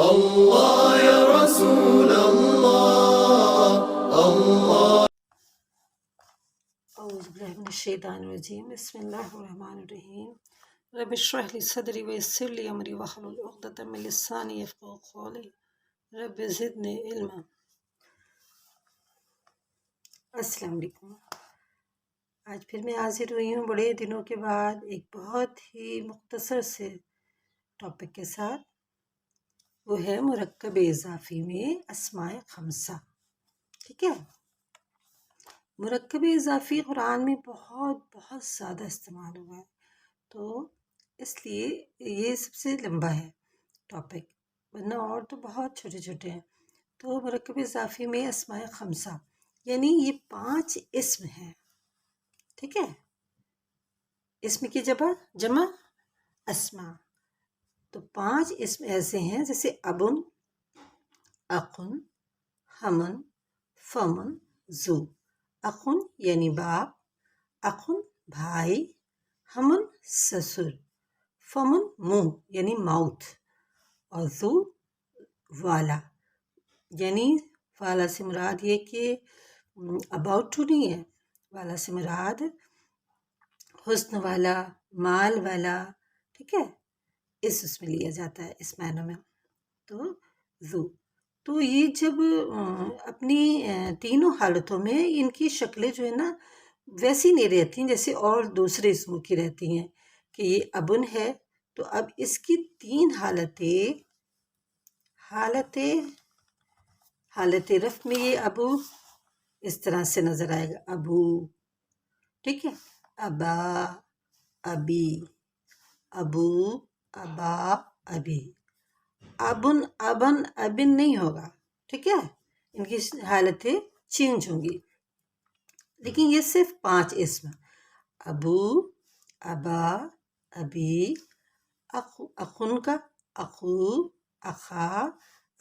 اللہ یا رسول اللہ، اللہ۔ اعوذ باللہ من الشیطان الرجیم، بسم اللہ الرحمن الرحیم۔ رب اشرح لی صدری ویسر لی امری واحلل عقدۃ من لسانی یفقہوا قولی، رب زدنی علما۔ السلام علیکم۔ آج پھر میں حاضر ہوئی ہوں بڑے دنوں کے بعد ایک بہت ہی مختصر سے ٹاپک کے ساتھ، وہ ہے مرکب اضافی میں اسماء خمسہ۔ ٹھیک ہے، مرکب اضافی قرآن میں بہت زیادہ استعمال ہوا ہے، تو اس لیے یہ سب سے لمبا ہے ٹاپک، ورنہ اور تو بہت چھوٹے چھوٹے ہیں۔ تو مرکب اضافی میں اسماء خمسہ یعنی یہ 5 اسم ہیں۔ ٹھیک ہے، اسم کی جمع اسماء، تو 5 اسم ایسے ہیں جیسے ابن، اخن، ہمن، فمن، زو۔ اخن یعنی باپ، اخن بھائی، ہمن سسر، فمن منہ یعنی ماؤتھ، اور زو والا، یعنی والا سے مراد یہ کہ اباؤٹ ٹو نہیں ہے، والا سے مراد حسن والا، مال والا۔ ٹھیک ہے، اس میں لیا جاتا ہے اس معنی میں۔ تو زو، تو یہ جب اپنی تینوں حالتوں میں ان کی شکلیں جو ہے نا ویسی نہیں رہتی جیسے اور دوسرے اسموں کی رہتی ہیں، کہ یہ ابن ہے تو اب اس کی 3 حالت رفع میں یہ ابو اس طرح سے نظر آئے گا، ابو۔ ٹھیک ہے، ابا، ابی، ابو، ابا، ابی۔ ابن، ابن نہیں ہوگا۔ ٹھیک ہے، ان کی حالتیں چینج ہوں گی، لیکن یہ صرف 5 اسم، ابو، ابا، ابی، اخن کا اخو، اخا،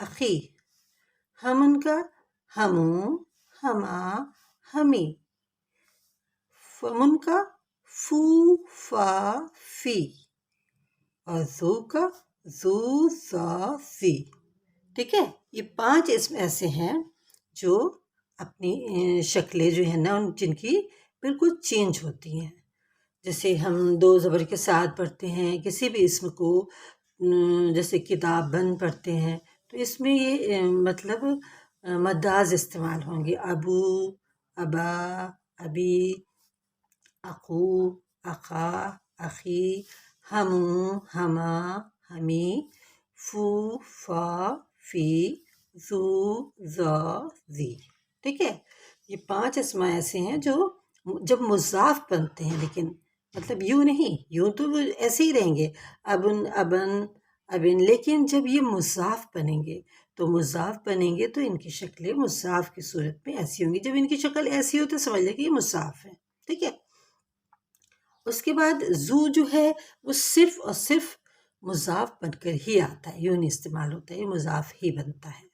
اخی، ہمن کا ہمو، ہما، ہمی، فمن کا فو، فا، فی، اور زو کا زو، زا، زی۔ ٹھیک ہے، یہ 5 اسم ایسے ہیں جو اپنی شکلیں جو ہیں نا جن کی بالکل چینج ہوتی ہیں۔ جیسے ہم 2 زبر کے ساتھ پڑھتے ہیں کسی بھی اسم کو، جیسے کتاب بند پڑھتے ہیں، تو اس میں یہ مطلب مداز استعمال ہوں گے، ابو، ابا، ابی، اخو، اخا، اخی، ہمو، ہما، ہمی، فو، فا، فی، زو، زا، زی۔ ٹھیک ہے، یہ 5 اسماء ایسے ہیں جو جب مضاف بنتے ہیں، لیکن مطلب یوں نہیں، یوں تو وہ ایسے ہی رہیں گے، ابن، ابن، ابن، لیکن جب یہ مضاف بنیں گے تو ان کی شکلیں مضاف کی صورت میں ایسی ہوں گی۔ جب ان کی شکل ایسی ہو تو سمجھ لیں کہ یہ مضاف ہے۔ ٹھیک ہے، اس کے بعد زو جو ہے وہ صرف اور صرف مضاف بن کر ہی آتا ہے، یوں نہیں استعمال ہوتا ہے، یہ مضاف ہی بنتا ہے۔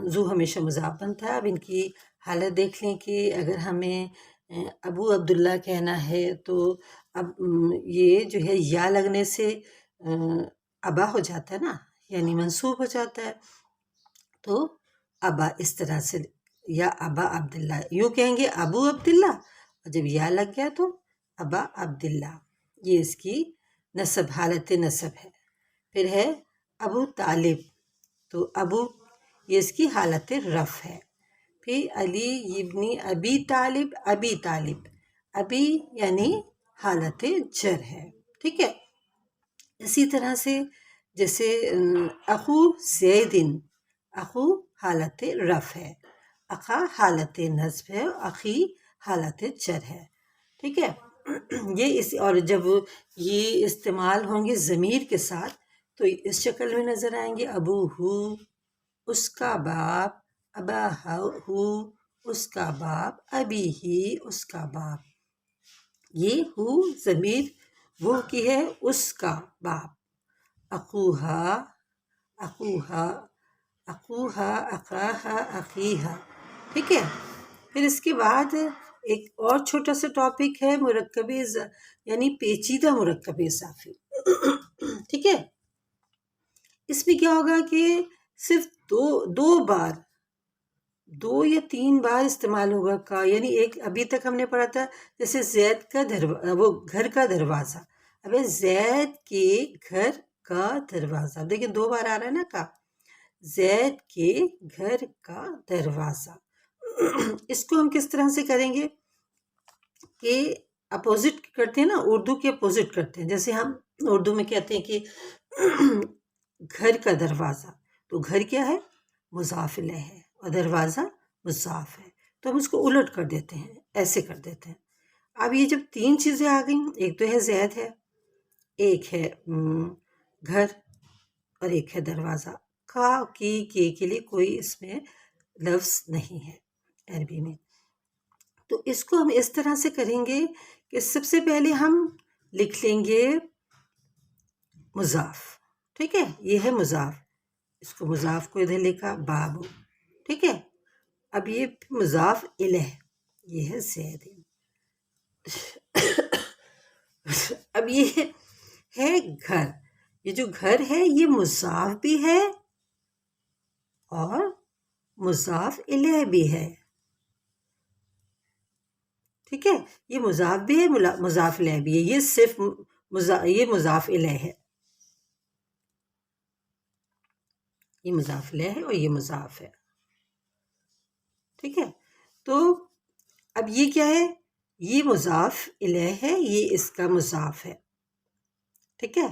زو ہمیشہ مضاف بنتا ہے۔ اب ان کی حالت دیکھ لیں کہ اگر ہمیں ابو عبداللہ کہنا ہے تو اب یہ جو ہے یا لگنے سے ابا ہو جاتا ہے نا، یعنی منصوب ہو جاتا ہے، تو ابا اس طرح سے، یا ابا عبداللہ، یوں کہیں گے ابو عبداللہ، اور جب یا لگ گیا تو ابا عبداللہ، یہ اس کی نسب، حالت نسب ہے۔ پھر ہے ابو طالب، تو ابو یہ اس کی حالت رفع ہے۔ پھر علی ابن ابی طالب، ابی طالب، ابی یعنی حالت جر ہے۔ ٹھیک ہے، اسی طرح سے جیسے اخو زیدن، اخو حالت رفع ہے، اخا حالت نصب ہے، اخی حالت جر ہے۔ ٹھیک ہے، یہ اور جب یہ استعمال ہوں گے ضمیر کے ساتھ تو اس شکل میں نظر آئیں گے، ابو ہو، اس کا باپ، ابا ہو، اس کا باپ، ابی ہی، اس کا باپ۔ یہ ہو ضمیر وہ کی ہے، اس کا باپ، اخوہا، اخوہا، اخوہا، اخاہا، اخیہا۔ ٹھیک ہے، پھر اس کے بعد ایک اور چھوٹا سا ٹاپک ہے مرکب یعنی پیچیدہ مرکب اضافی۔ ٹھیک ہے، اس میں کیا ہوگا کہ صرف دو یا تین بار استعمال ہوگا کا، یعنی ایک ابھی تک ہم نے پڑھا تھا جیسے زید کا وہ گھر کا دروازہ، اب زید کے گھر کا دروازہ، دیکھیں 2 بار آ رہا ہے نا کا، زید کے گھر کا دروازہ۔ اس کو ہم کس طرح سے کریں گے کہ اپوزٹ کرتے ہیں نا، اردو کے اپوزٹ کرتے ہیں، جیسے ہم اردو میں کہتے ہیں کہ گھر کا دروازہ، تو گھر کیا ہے؟ مضاف الیہ ہے، اور دروازہ مضاف ہے، تو ہم اس کو الٹ کر دیتے ہیں، ایسے کر دیتے ہیں۔ اب یہ جب 3 چیزیں آ گئیں، ایک تو ہے زید ہے، ایک ہے گھر، اور ایک ہے دروازہ، کا کی کے لیے کوئی اس میں لفظ نہیں ہے عربی میں، تو اس کو ہم اس طرح سے کریں گے کہ سب سے پہلے ہم لکھ لیں گے مضاف، ٹھیک ہے، یہ ہے مضاف، اس کو مضاف کو ادھر لکھا بابو، ٹھیک ہے۔ اب یہ مضاف الیہ، یہ ہے زید، اب یہ ہے گھر، یہ جو گھر ہے یہ مضاف بھی ہے اور مضاف الیہ بھی ہے، ٹھیک ہے، یہ مضاف بھی ہے مضاف الیہ بھی ہے، یہ صرف یہ مضاف الیہ ہے، یہ مضاف الیہ ہے اور یہ مضاف ہے، ٹھیک ہے۔ تو اب یہ کیا ہے؟ یہ مضاف الیہ ہے، یہ اس کا مضاف ہے، ٹھیک ہے۔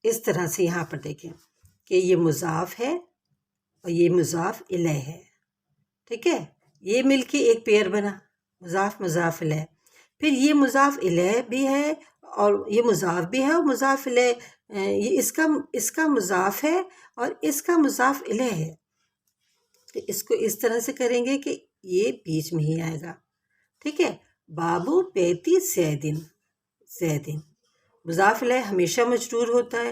اس طرح سے یہاں پر دیکھیں کہ یہ مضاف ہے اور یہ مضاف الیہ ہے، ٹھیک ہے، یہ مل کے ایک پیئر بنا، مضاف مضاف الیہ، پھر یہ مضاف الیہ بھی ہے اور یہ مضاف بھی ہے، اور مضاف الیہ یہ اس کا مضاف ہے اور اس کا مضاف الیہ ہے، تو اس کو اس طرح سے کریں گے کہ یہ بیچ میں ہی آئے گا، ٹھیک ہے۔ بابو بیتی زیدن، مضاف الیہ ہمیشہ مجرور ہوتا ہے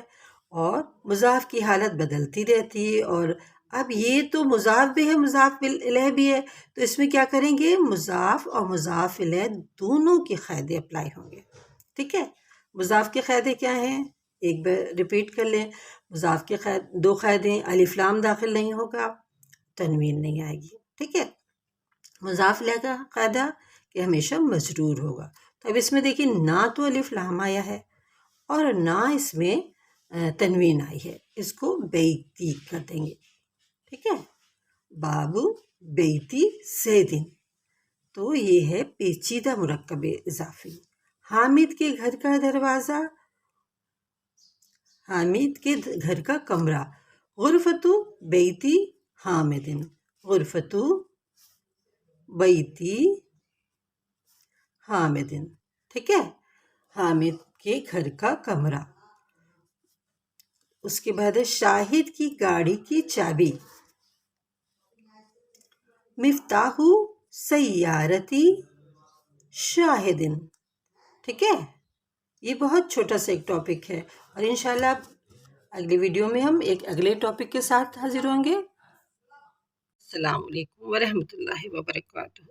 اور مضاف کی حالت بدلتی رہتی ہے، اور اب یہ تو مضاف بھی ہے مضاف الیہ بھی ہے، تو اس میں کیا کریں گے؟ مضاف اور مضاف الیہ دونوں کے قاعدے اپلائی ہوں گے، ٹھیک ہے۔ مضاف کے قاعدے کیا ہیں؟ ایک بار ریپیٹ کر لیں، مضاف کے 2 قاعدے ہیں، الف لام داخل نہیں ہوگا، تنوین نہیں آئے گی، ٹھیک ہے۔ مضاف الیہ کا قاعدہ کہ ہمیشہ مجرور ہوگا، تو اب اس میں دیکھیں نہ تو الف لام آیا ہے اور نہ اس میں تنوین آئی ہے، اس کو بیتی کر دیں گے، ٹھیک ہے۔ بابو بیتی زیدن، تو یہ ہے پیچیدہ مرکب اضافی۔ حامد کے گھر کا دروازہ، حامد کے گھر کا کمرہ، غرفت بیتی حامدن، غرفت بیتی حامدن، ٹھیک ہے، حامد کے گھر کا کمرہ۔ اس کے بعد ہے شاہد کی گاڑی کی چابی، مفتاح سیارتی شاہدن، ٹھیک ہے۔ یہ بہت چھوٹا سا ایک ٹاپک ہے، اور انشاءاللہ اگلی ویڈیو میں ہم ایک اگلے ٹاپک کے ساتھ حاضر ہوں گے۔ السلام علیکم ورحمۃ اللہ وبرکاتہ۔